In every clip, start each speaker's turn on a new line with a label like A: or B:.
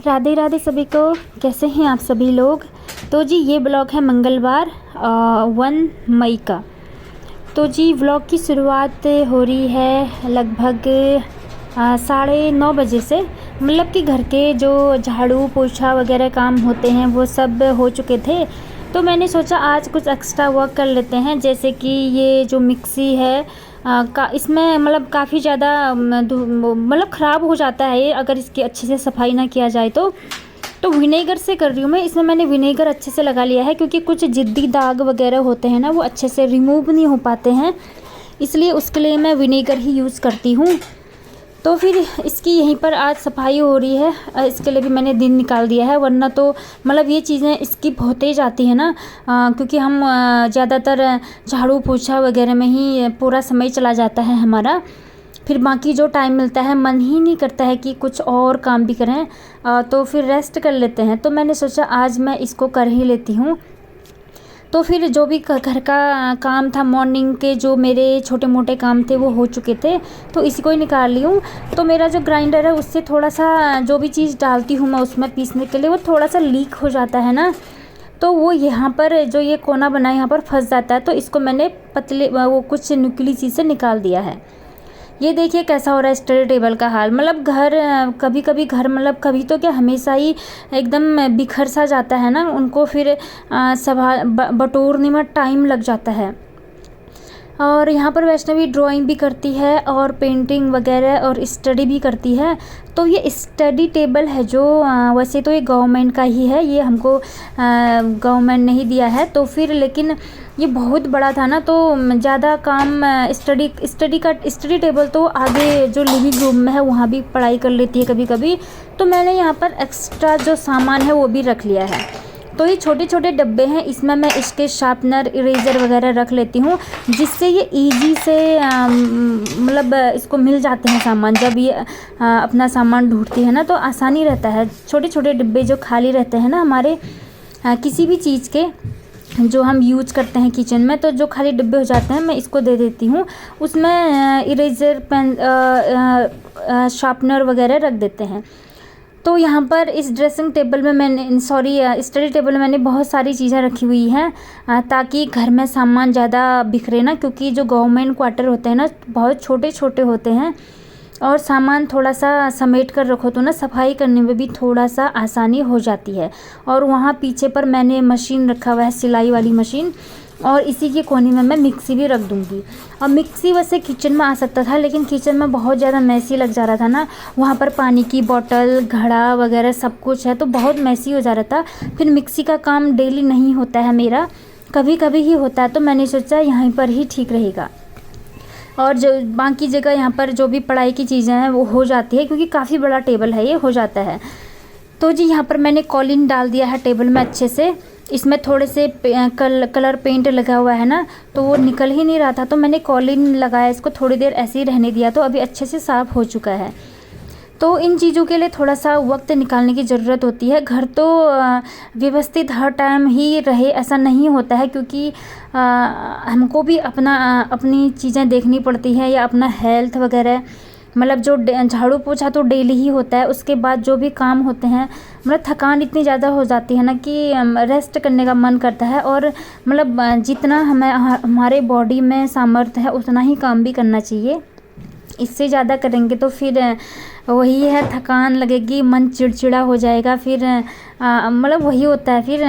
A: राधे राधे सभी को। कैसे हैं आप सभी लोग। तो जी ये ब्लॉग है मंगलवार 1 मई का। तो जी व्लॉग की शुरुआत हो रही है लगभग 9:30 बजे से। मतलब कि घर के जो झाड़ू पोछा वगैरह काम होते हैं वो सब हो चुके थे। तो मैंने सोचा आज कुछ एक्स्ट्रा वर्क कर लेते हैं। जैसे कि ये जो मिक्सी है इसमें मतलब काफ़ी ज़्यादा मतलब ख़राब हो जाता है ये अगर इसकी अच्छे से सफाई ना किया जाए तो विनेगर से कर रही हूँ मैं। इसमें मैंने विनेगर अच्छे से लगा लिया है क्योंकि कुछ ज़िद्दी दाग वगैरह होते हैं ना, वो अच्छे से रिमूव नहीं हो पाते हैं, इसलिए उसके लिए मैं विनेगर ही यूज़ करती हूँ। तो फिर इसकी यहीं पर आज सफाई हो रही है। इसके लिए भी मैंने दिन निकाल दिया है, वरना तो मतलब ये चीज़ें स्किप होते ही जाती हैं ना, क्योंकि हम ज़्यादातर झाड़ू पोछा वगैरह में ही पूरा समय चला जाता है हमारा। फिर बाकी जो टाइम मिलता है मन ही नहीं करता है कि कुछ और काम भी करें, तो फिर रेस्ट कर लेते हैं। तो मैंने सोचा आज मैं इसको कर ही लेती हूँ। तो फिर जो भी घर का काम था, मॉर्निंग के जो मेरे छोटे मोटे काम थे वो हो चुके थे, तो इसी को ही निकाल ली हूँ। तो मेरा जो ग्राइंडर है उससे थोड़ा सा जो भी चीज़ डालती हूँ मैं उसमें पीसने के लिए, वो थोड़ा सा लीक हो जाता है ना, तो वो यहाँ पर जो ये कोना बना है यहाँ पर फंस जाता है। तो इसको मैंने पतले वो कुछ नुकीली चीज़ से निकाल दिया है। ये देखिए कैसा हो रहा है स्टडी टेबल का हाल। मतलब घर कभी कभी घर मतलब कभी तो क्या हमेशा ही एकदम बिखर सा जाता है ना, उनको फिर बटोरने में टाइम लग जाता है। और यहाँ पर वैष्णवी ड्राइंग भी करती है और पेंटिंग वगैरह और स्टडी भी करती है। तो ये स्टडी टेबल है जो वैसे तो ये गवर्नमेंट का ही है, ये हमको गवर्नमेंट ने ही दिया है। तो फिर लेकिन ये बहुत बड़ा था ना, तो ज़्यादा काम स्टडी टेबल तो आगे जो लिविंग रूम में है वहाँ भी पढ़ाई कर लेती है कभी कभी। तो मैंने यहाँ पर एक्स्ट्रा जो सामान है वो भी रख लिया है। तो ये छोटे छोटे डब्बे हैं, इसमें मैं इसके शार्पनर इरेज़र वगैरह रख लेती हूँ, जिससे ये इजी से मतलब इसको मिल जाते हैं सामान। जब ये अपना सामान ढूंढती है ना तो आसानी रहता है। छोटे छोटे डिब्बे जो खाली रहते हैं ना हमारे किसी भी चीज़ के जो हम यूज करते हैं किचन में, तो जो खाली डिब्बे हो जाते हैं मैं इसको दे देती हूँ। उसमें इरेज़र पेन शार्पनर वगैरह रख देते हैं। तो यहाँ पर इस ड्रेसिंग टेबल में मैंने स्टडी टेबल में मैंने बहुत सारी चीज़ें रखी हुई हैं, ताकि घर में सामान ज़्यादा बिखरे ना, क्योंकि जो गवर्नमेंट क्वार्टर होते हैं ना बहुत छोटे छोटे होते हैं और सामान थोड़ा सा समेट कर रखो तो ना सफाई करने में भी थोड़ा सा आसानी हो जाती है। और वहाँ पीछे पर मैंने मशीन रखा हुआ है, सिलाई वाली मशीन, और इसी के कोने में मैं मिक्सी भी रख दूँगी। और मिक्सी वैसे किचन में आ सकता था, लेकिन किचन में बहुत ज़्यादा मैसी लग जा रहा था ना, वहाँ पर पानी की बोतल घड़ा वगैरह सब कुछ है तो बहुत मैसी हो जा रहा था। फिर मिक्सी का काम डेली नहीं होता है मेरा, कभी कभी ही होता है, तो मैंने सोचा यहीं पर ही ठीक रहेगा। और जो बाकी जगह यहाँ पर जो भी पढ़ाई की चीज़ें हैं वो हो जाती है, क्योंकि काफ़ी बड़ा टेबल है, ये हो जाता है। तो जी यहाँ पर मैंने कॉलिन डाल दिया है टेबल में अच्छे से। इसमें थोड़े से कलर पेंट लगा हुआ है ना, तो वो निकल ही नहीं रहा था, तो मैंने कॉलिन लगाया, इसको थोड़ी देर ऐसे ही रहने दिया, तो अभी अच्छे से साफ़ हो चुका है। तो इन चीज़ों के लिए थोड़ा सा वक्त निकालने की ज़रूरत होती है। घर तो व्यवस्थित हर टाइम ही रहे ऐसा नहीं होता है, क्योंकि हमको भी अपनी चीज़ें देखनी पड़ती हैं, या अपना हेल्थ वगैरह। मतलब जो झाड़ू पोछा तो डेली ही होता है, उसके बाद जो भी काम होते हैं मतलब थकान इतनी ज़्यादा हो जाती है ना कि रेस्ट करने का मन करता है। और मतलब जितना हमारे बॉडी में सामर्थ्य है उतना ही काम भी करना चाहिए। इससे ज़्यादा करेंगे तो फिर वही है, थकान लगेगी, मन चिड़चिड़ा हो जाएगा। फिर मतलब वही होता है, फिर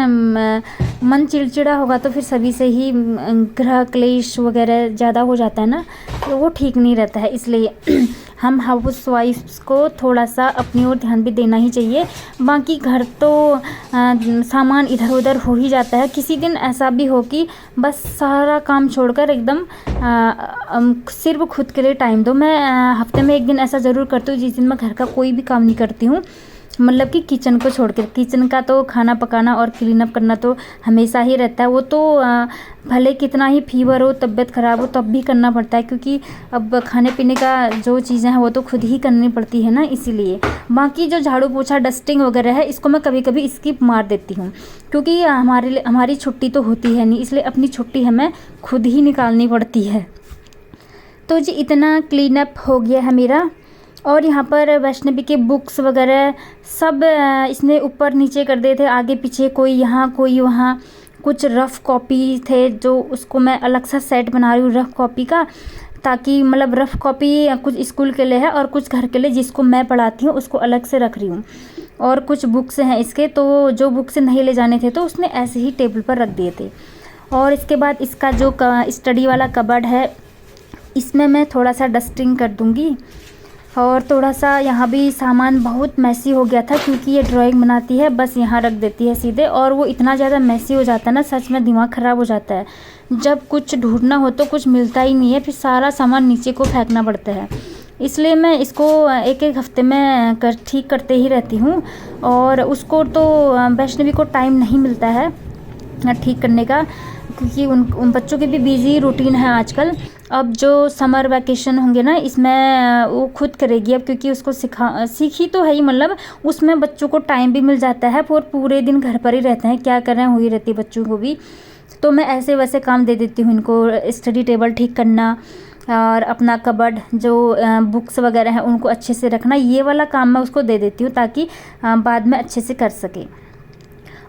A: मन चिड़चिड़ा होगा तो फिर सभी से ही ग्रह क्लेश वगैरह ज़्यादा हो जाता है ना, तो वो ठीक नहीं रहता है। इसलिए हम हाउस वाइफ्स को थोड़ा सा अपनी ओर ध्यान भी देना ही चाहिए। बाकी घर तो सामान इधर उधर हो ही जाता है। किसी दिन ऐसा भी हो कि बस सारा काम छोड़कर एकदम सिर्फ खुद के लिए टाइम दो। मैं हफ्ते में एक दिन ऐसा ज़रूर करती हूँ जिस दिन मैं घर का कोई भी काम नहीं करती हूँ, मतलब कि किचन को छोड़ कर। किचन का तो खाना पकाना और क्लीन अप करना तो हमेशा ही रहता है, वो तो भले कितना ही फीवर हो, तबीयत ख़राब हो, तब भी करना पड़ता है, क्योंकि अब खाने पीने का जो चीज़ें हैं वो तो खुद ही करनी पड़ती है ना, इसीलिए। बाकी जो झाड़ू पोछा डस्टिंग वगैरह है इसको मैं कभी कभी स्किप मार देती हूँ, क्योंकि हमारी छुट्टी तो होती है नहीं, इसलिए अपनी छुट्टी हमें खुद ही निकालनी पड़ती है। तो जी इतना क्लीन अप हो गया है मेरा। और यहाँ पर वैष्णवी के बुक्स वगैरह सब इसने ऊपर नीचे कर दिए थे, आगे पीछे कोई यहाँ कोई वहाँ। कुछ रफ़ कॉपी थे जो उसको मैं अलग सा सेट बना रही हूँ रफ़ कॉपी का, ताकि मतलब रफ़ कॉपी कुछ स्कूल के लिए है और कुछ घर के लिए जिसको मैं पढ़ाती हूँ उसको अलग से रख रही हूँ। और कुछ बुक्स हैं इसके, तो जो बुक्स नहीं ले जाने थे तो उसने ऐसे ही टेबल पर रख दिए थे। और इसके बाद इसका जो स्टडी वाला कबर्ड है इसमें मैं थोड़ा सा डस्टिंग कर दूँगी। और थोड़ा सा यहाँ भी सामान बहुत मैसी हो गया था, क्योंकि ये ड्राइंग बनाती है बस यहाँ रख देती है सीधे, और वो इतना ज़्यादा मैसी हो जाता है ना, सच में दिमाग ख़राब हो जाता है। जब कुछ ढूंढना हो तो कुछ मिलता ही नहीं है, फिर सारा सामान नीचे को फेंकना पड़ता है। इसलिए मैं इसको एक एक हफ्ते में ठीक करते ही रहती हूँ। और उसको तो वैष्णवी को टाइम नहीं मिलता है ठीक करने का, क्योंकि उन बच्चों की भी बिज़ी रूटीन है आजकल। अब जो समर वैकेशन होंगे ना, इसमें वो खुद करेगी अब, क्योंकि उसको सीखी तो है ही, मतलब उसमें बच्चों को टाइम भी मिल जाता है, और पूरे दिन घर पर ही रहते हैं, क्या कर रहे हैं हुई रहती है बच्चों को भी। तो मैं ऐसे वैसे काम दे देती हूँ इनको, स्टडी टेबल ठीक करना और अपना कबर्ड जो बुक्स वगैरह हैं उनको अच्छे से रखना, ये वाला काम मैं उसको दे देती हूँ ताकि बाद में अच्छे से कर सके।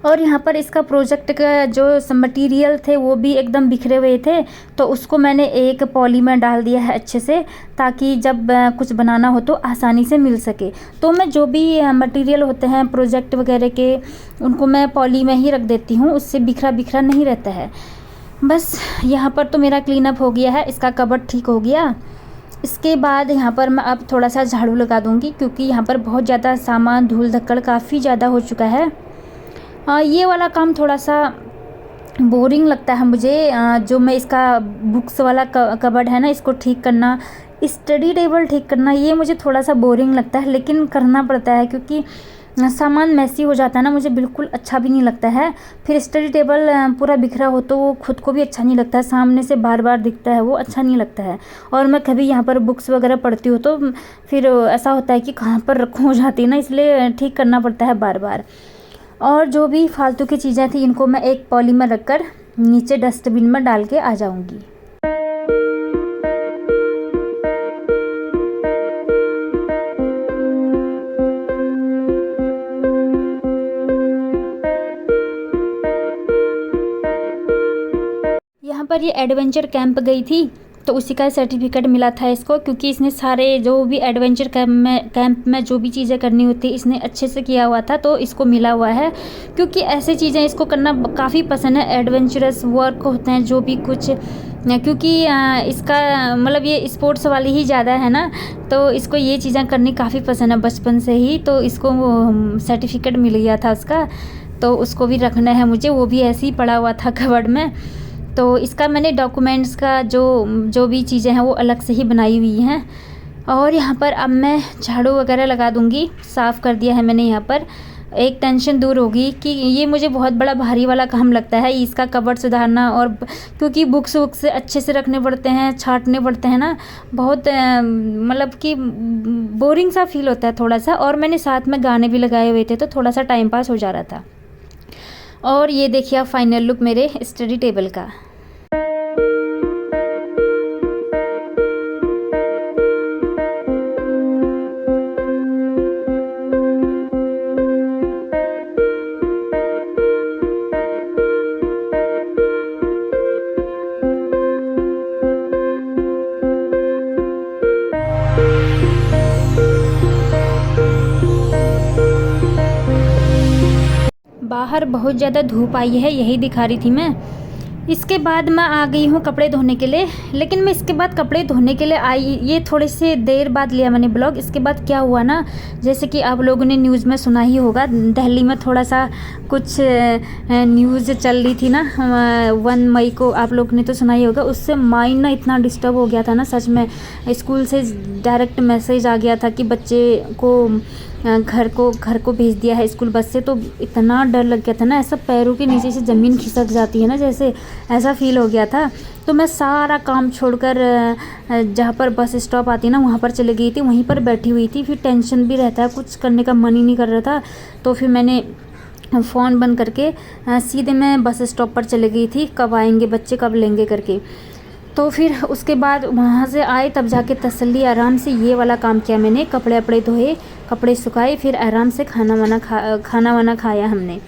A: और यहाँ पर इसका प्रोजेक्ट का जो मटेरियल थे वो भी एकदम बिखरे हुए थे, तो उसको मैंने एक पॉली में डाल दिया है अच्छे से, ताकि जब कुछ बनाना हो तो आसानी से मिल सके। तो मैं जो भी मटेरियल होते हैं प्रोजेक्ट वगैरह के, उनको मैं पॉली में ही रख देती हूँ, उससे बिखरा बिखरा नहीं रहता है। बस यहाँ पर तो मेरा क्लीन अप हो गया है, इसका कबर्ड ठीक हो गया। इसके बाद यहाँ पर मैं अब थोड़ा सा झाड़ू लगा दूँगी, क्योंकि यहाँ पर बहुत ज़्यादा सामान धूल धक्कड़ काफ़ी ज़्यादा हो चुका है। ये वाला काम थोड़ा सा बोरिंग लगता है मुझे, जो मैं इसका बुक्स वाला कबर्ड है ना, इसको ठीक करना, स्टडी टेबल ठीक करना, ये मुझे थोड़ा सा बोरिंग लगता है, लेकिन करना पड़ता है क्योंकि सामान मैसी हो जाता है ना, मुझे बिल्कुल अच्छा भी नहीं लगता है। फिर स्टडी टेबल पूरा बिखरा हो तो वो खुद को भी अच्छा नहीं लगता है, सामने से बार बार दिखता है, वो अच्छा नहीं लगता है। और मैं कभी यहाँ पर बुक्स वगैरह पढ़ती हूँ तो फिर ऐसा होता है कि कहाँ पर रखूँ हो जाती है ना, इसलिए ठीक करना पड़ता है बार बार। और जो भी फालतू की चीज़ें थी इनको मैं एक पॉली में रखकर नीचे डस्टबिन में डाल के आ जाऊंगी। यहाँ पर ये एडवेंचर कैंप गई थी तो उसी का सर्टिफिकेट मिला था इसको, क्योंकि इसने सारे जो भी एडवेंचर कैंप में जो भी चीज़ें करनी होती इसने अच्छे से किया हुआ था, तो इसको मिला हुआ है। क्योंकि ऐसी चीज़ें इसको करना काफ़ी पसंद है, एडवेंचरस वर्क होते हैं जो भी कुछ, क्योंकि इसका मतलब ये स्पोर्ट्स वाली ही ज़्यादा है ना, तो इसको ये चीज़ें करनी काफ़ी पसंद है बचपन से ही। तो इसको सर्टिफिकेट मिल गया था उसका, तो उसको भी रखना है मुझे, वो भी ऐसे ही पड़ा हुआ था कबर्ड में। तो इसका मैंने डॉक्यूमेंट्स का जो भी चीज़ें हैं वो अलग से ही बनाई हुई हैं। और यहाँ पर अब मैं झाड़ू वगैरह लगा दूँगी, साफ़ कर दिया है मैंने यहाँ पर। एक टेंशन दूर होगी कि ये मुझे बहुत बड़ा भारी वाला काम लगता है इसका कबर्ड सुधारना, और क्योंकि बुक्स वुक्स अच्छे से रखने पड़ते हैं, छांटने पड़ते हैं ना, बहुत मतलब कि बोरिंग सा फील होता है थोड़ा सा। और मैंने साथ में गाने भी लगाए हुए थे तो थोड़ा सा टाइम पास हो जा रहा था। और ये देखिए फाइनल लुक मेरे स्टडी टेबल का। बाहर बहुत ज़्यादा धूप आई है, यही दिखा रही थी मैं। इसके बाद मैं आ गई हूँ कपड़े धोने के लिए, लेकिन मैं इसके बाद कपड़े धोने के लिए आई, ये थोड़ी सी देर बाद लिया मैंने ब्लॉग। इसके बाद क्या हुआ ना, जैसे कि आप लोगों ने न्यूज़ में सुना ही होगा, दिल्ली में थोड़ा सा कुछ न्यूज़ चल रही थी ना 1 मई को, आप लोग ने तो सुना ही होगा। उससे माइंड ना इतना डिस्टर्ब हो गया था ना, सच में। स्कूल से डायरेक्ट मैसेज आ गया था कि बच्चे को घर को भेज दिया है स्कूल बस से, तो इतना डर लग गया था ना, ऐसा पैरों के नीचे से ज़मीन खिसक जाती है ना जैसे, ऐसा फील हो गया था। तो मैं सारा काम छोड़कर जहाँ पर बस स्टॉप आती है ना वहाँ पर चली गई थी, वहीं पर बैठी हुई थी। फिर टेंशन भी रहता है, कुछ करने का मन ही नहीं कर रहा था, तो फिर मैंने फ़ोन बंद करके सीधे मैं बस स्टॉप पर चली गई थी, कब आएंगे बच्चे कब लेंगे करके। तो फिर उसके बाद वहाँ से आए तब जाके तसल्ली आराम से ये वाला काम किया मैंने, कपड़े वपड़े धोए, कपड़े सुखाए, फिर आराम से खाना वाना खाया हमने।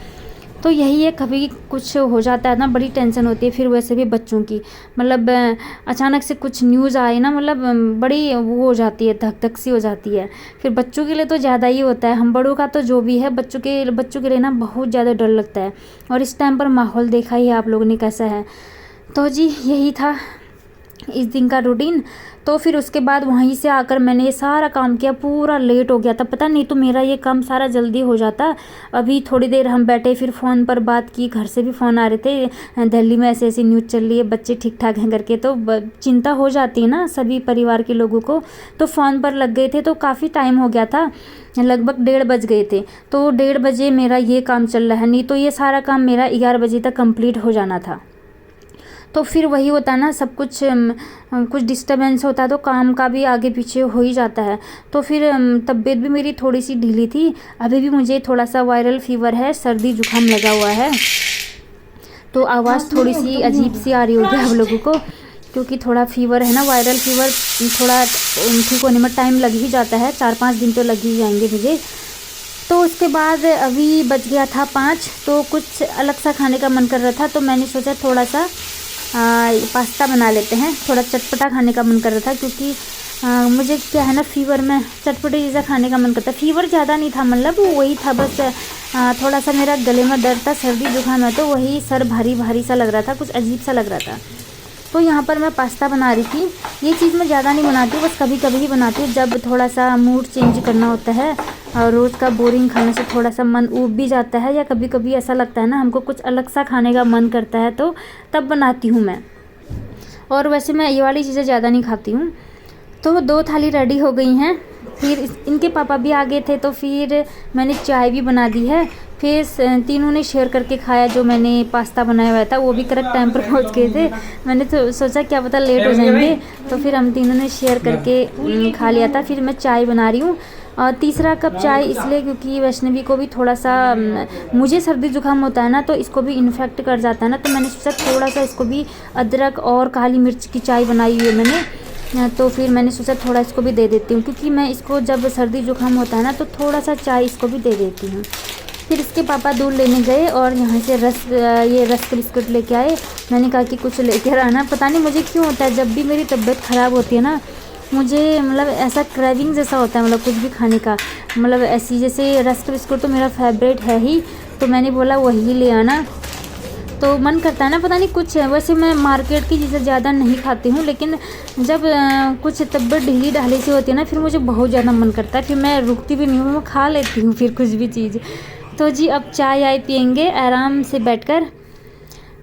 A: तो यही है, कभी कुछ हो जाता है ना बड़ी टेंशन होती है। फिर वैसे भी बच्चों की मतलब अचानक से कुछ न्यूज़ आए ना, मतलब बड़ी वो हो जाती है, धक धक सी हो जाती है। फिर बच्चों के लिए तो ज़्यादा ही होता है, हम बड़ों का तो जो भी है, बच्चों के लिए ना बहुत ज़्यादा डर लगता है। और इस टाइम पर माहौल देखा ही है आप लोगों ने कैसा है। तो जी यही था इस दिन का रूटीन। तो फिर उसके बाद वहीं से आकर मैंने ये सारा काम किया, पूरा लेट हो गया था, पता नहीं तो मेरा ये काम सारा जल्दी हो जाता। अभी थोड़ी देर हम बैठे, फिर फ़ोन पर बात की, घर से भी फ़ोन आ रहे थे, दिल्ली में ऐसी ऐसी न्यूज़ चल रही है, बच्चे ठीक ठाक हैं करके, तो चिंता हो जाती है ना सभी परिवार के लोगों को। तो फ़ोन पर लग गए थे, तो काफ़ी टाइम हो गया था, लगभग 1:30 बज गए थे। तो 1:30 बजे मेरा ये काम चल रहा है, नहीं तो ये सारा काम मेरा 11 बजे तक कंप्लीट हो जाना था। तो फिर वही होता है ना, सब कुछ डिस्टर्बेंस होता है तो काम का भी आगे पीछे हो ही जाता है। तो फिर तबीयत भी मेरी थोड़ी सी ढीली थी, अभी भी मुझे थोड़ा सा वायरल फीवर है, सर्दी जुकाम लगा हुआ है, तो आवाज़ थोड़ी सी अजीब सी आ रही होगी आप लोगों को, क्योंकि थोड़ा फीवर है ना, वायरल फीवर, थोड़ा ठीक होने में टाइम लग ही जाता है, 4-5 दिन तो लग ही जाएंगे मुझे। तो उसके बाद अभी बज गया था 5, तो कुछ अलग सा खाने का मन कर रहा था, तो मैंने सोचा थोड़ा सा पास्ता बना लेते हैं, थोड़ा चटपटा खाने का मन कर रहा था, क्योंकि मुझे क्या है ना, फीवर में चटपटी चीज़ें खाने का मन करता है। फीवर ज़्यादा नहीं था, मतलब वही था बस, थोड़ा सा मेरा गले में दर्द था, सर्दी जुकाम है, तो वही सर भारी भारी सा लग रहा था, कुछ अजीब सा लग रहा था। तो यहाँ पर मैं पास्ता बना रही थी। ये चीज़ मैं ज़्यादा नहीं बनाती हूँ, बस कभी कभी ही बनाती हूँ, जब थोड़ा सा मूड चेंज करना होता है और रोज़ का बोरिंग खाने से थोड़ा सा मन ऊब भी जाता है, या कभी कभी ऐसा लगता है ना हमको कुछ अलग सा खाने का मन करता है, तो तब बनाती हूँ मैं। और वैसे मैं ये वाली चीज़ें ज़्यादा नहीं खाती हूँ। तो 2 थाली रेडी हो गई हैं। फिर इनके पापा भी आ गए थे, तो फिर मैंने चाय भी बना दी है। फिर तीनों ने शेयर करके खाया, जो मैंने पास्ता बनाया हुआ था वो भी करेक्ट टाइम पर पहुंच गए थे। मैंने तो सोचा क्या पता लेट हो जाएंगे, तो फिर हम तीनों ने शेयर करके खा लिया था। फिर मैं चाय बना रही हूँ, और तीसरा कप चाय इसलिए क्योंकि वैष्णवी को भी थोड़ा सा, मुझे सर्दी जुकाम होता है ना, तो इसको भी इन्फेक्ट कर जाता है ना, तो मैंने सोचा थोड़ा सा इसको भी अदरक और काली मिर्च की चाय बनाई हुई है मैंने, तो फिर मैंने सोचा थोड़ा इसको भी दे देती हूँ, क्योंकि मैं इसको जब सर्दी जुकाम होता है ना, तो थोड़ा सा चाय इसको भी दे देती हूँ। फिर इसके पापा दूध लेने गए और यहाँ से ये रस्क बिस्कुट लेके आए। मैंने कहा कि कुछ लेकर आना, पता नहीं मुझे क्यों होता है, जब भी मेरी तबीयत ख़राब होती है ना, मुझे मतलब ऐसा क्रेविंग जैसा होता है, मतलब कुछ भी खाने का, मतलब ऐसी, जैसे रस्क बिस्कुट तो मेरा फेवरेट है ही, तो मैंने बोला वही ले आना, तो मन करता है ना, पता नहीं कुछ है। वैसे मैं मार्केट की चीज़ें ज़्यादा नहीं खाती हूँ, लेकिन जब कुछ तबीयत ढीली ढाली सी होती है ना, फिर मुझे बहुत ज़्यादा मन करता है, फिर मैं रुकती भी नहीं हूँ, मैं खा लेती हूँ फिर कुछ भी चीज़। तो जी अब चाय आय पियेंगे आराम से बैठकर।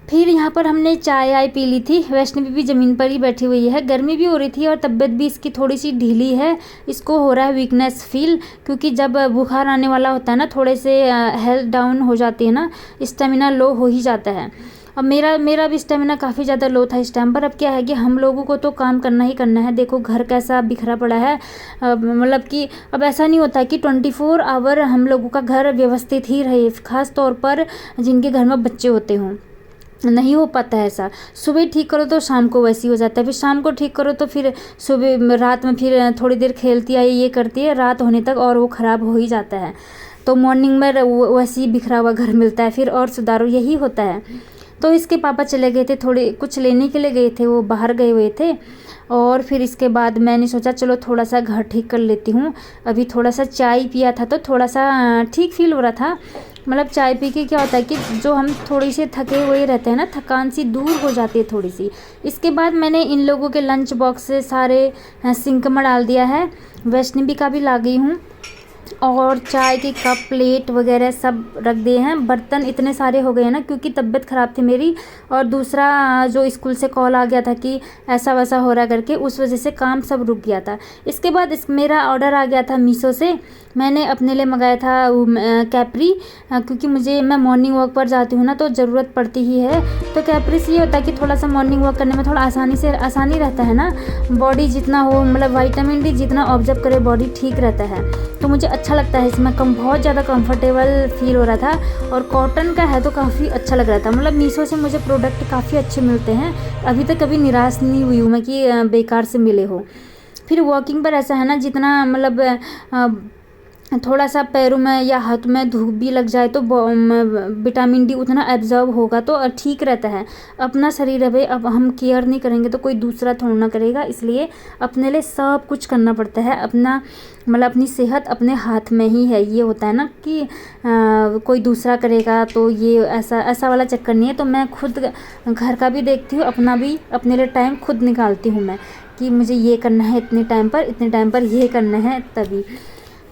A: फिर यहाँ पर हमने चाय आय पी ली थी। वैष्णवी भी ज़मीन पर ही बैठी हुई है, गर्मी भी हो रही थी और तबीयत भी इसकी थोड़ी सी ढीली है, इसको हो रहा है वीकनेस फील, क्योंकि जब बुखार आने वाला होता है ना, थोड़े से हेल्थ डाउन हो जाती है ना, स्टेमिना लो हो ही जाता है। अब मेरा भी स्टेमिना काफ़ी ज़्यादा लो था इस टाइम पर। अब क्या है कि हम लोगों को तो काम करना ही करना है, देखो घर कैसा बिखरा पड़ा है, मतलब कि अब ऐसा नहीं होता कि 24 आवर हम लोगों का घर व्यवस्थित ही रहे, ख़ास तौर पर जिनके घर में बच्चे होते हों, नहीं हो पाता है ऐसा। सुबह ठीक करो तो शाम को वैसी हो जाता है, फिर शाम को ठीक करो तो फिर सुबह रात में फिर थोड़ी देर खेलती है, ये करती है, रात होने तक और वो ख़राब हो ही जाता है। तो मॉर्निंग में वैसे ही बिखरा हुआ घर मिलता है, फिर और सुधारो, यही होता है। तो इसके पापा चले गए थे, थोड़े कुछ लेने के लिए गए थे, वो बाहर गए हुए थे। और फिर इसके बाद मैंने सोचा चलो थोड़ा सा घर ठीक कर लेती हूँ। अभी थोड़ा सा चाय पिया था तो थोड़ा सा ठीक फील हो रहा था। मतलब चाय पी के क्या होता है कि जो हम थोड़ी से थके हुए रहते हैं ना, थकान सी दूर हो जाती है थोड़ी सी। इसके बाद मैंने इन लोगों के लंच बॉक्स से सारे सिंक में डाल दिया है, वैष्णवी का भी ला गई हूँ, और चाय के कप प्लेट वगैरह सब रख दिए हैं। बर्तन इतने सारे हो गए हैं ना, क्योंकि तबीयत ख़राब थी मेरी, और दूसरा जो स्कूल से कॉल आ गया था कि ऐसा वैसा हो रहा करके, उस वजह से काम सब रुक गया था। इसके बाद मेरा ऑर्डर आ गया था मीशो से। मैंने अपने लिए मंगाया था कैपरी, क्योंकि मैं मॉर्निंग वॉक पर जाती हूँ ना, तो ज़रूरत पड़ती ही है। तो कैपरी से ये होता है कि थोड़ा सा मॉर्निंग वॉक करने में थोड़ा आसानी रहता है ना, बॉडी जितना हो, मतलब विटामिन डी जितना ऑब्जर्व करे बॉडी ठीक रहता है, तो मुझे अच्छा लगता है इसमें, बहुत ज़्यादा कंफर्टेबल फील हो रहा था और कॉटन का है तो काफ़ी अच्छा लग रहा था। मतलब मीशो से मुझे प्रोडक्ट काफ़ी अच्छे मिलते हैं, अभी तक कभी निराश नहीं हुई हूँ मैं कि बेकार से मिले हो। फिर वॉकिंग पर ऐसा है ना, जितना मतलब थोड़ा सा पैरों में या हाथ में धूप भी लग जाए तो विटामिन डी उतना एब्जॉर्ब होगा तो ठीक रहता है। अपना शरीर है भाई, अब हम केयर नहीं करेंगे तो कोई दूसरा थोड़ा ना करेगा, इसलिए अपने लिए सब कुछ करना पड़ता है। अपना मतलब अपनी सेहत अपने हाथ में ही है। ये होता है ना कि कोई दूसरा करेगा तो ये ऐसा वाला चक्कर नहीं है। तो मैं खुद घर का भी देखती हूँ, अपना भी, अपने लिए टाइम खुद निकालती हूँ मैं कि मुझे ये करना है इतने टाइम पर ये करना है तभी।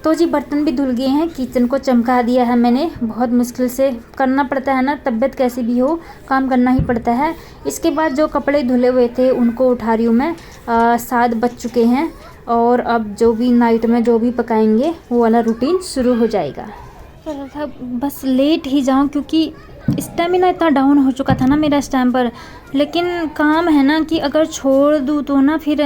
A: तो जी बर्तन भी धुल गए हैं, किचन को चमका दिया है मैंने। बहुत मुश्किल से करना पड़ता है ना, तबीयत कैसी भी हो काम करना ही पड़ता है। इसके बाद जो कपड़े धुले हुए थे उनको उठा रही हूँ मैं। 7 बज चुके हैं और अब जो भी नाइट में जो भी पकाएंगे वो वाला रूटीन शुरू हो जाएगा। तो बस लेट ही जाऊँ क्योंकि स्टेमिना इतना डाउन हो चुका था ना मेरा इस टाइम पर। लेकिन काम है ना कि अगर छोड़ दूँ तो ना फिर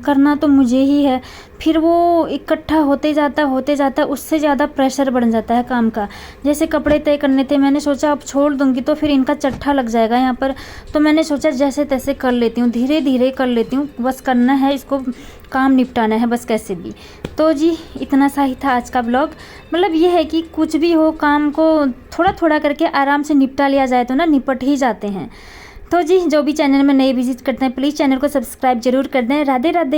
A: करना तो मुझे ही है, फिर वो इकट्ठा होते जाता उससे ज़्यादा प्रेशर बढ़ जाता है काम का। जैसे कपड़े तय करने थे, मैंने सोचा अब छोड़ दूँगी तो फिर इनका चट्ठा लग जाएगा यहाँ पर, तो मैंने सोचा जैसे तैसे कर लेती हूँ, धीरे धीरे कर लेती हूँ, बस करना है इसको, काम निपटाना है बस कैसे भी। तो जी इतना सा ही था आज का ब्लॉग। मतलब ये है कि कुछ भी हो काम को थोड़ा थोड़ा करके आराम से निपटा लिया जाए तो ना निपट ही जाते हैं। तो जी जो भी चैनल में नए विजिट करते हैं प्लीज़ चैनल को सब्सक्राइब जरूर कर दें। राधे राधे।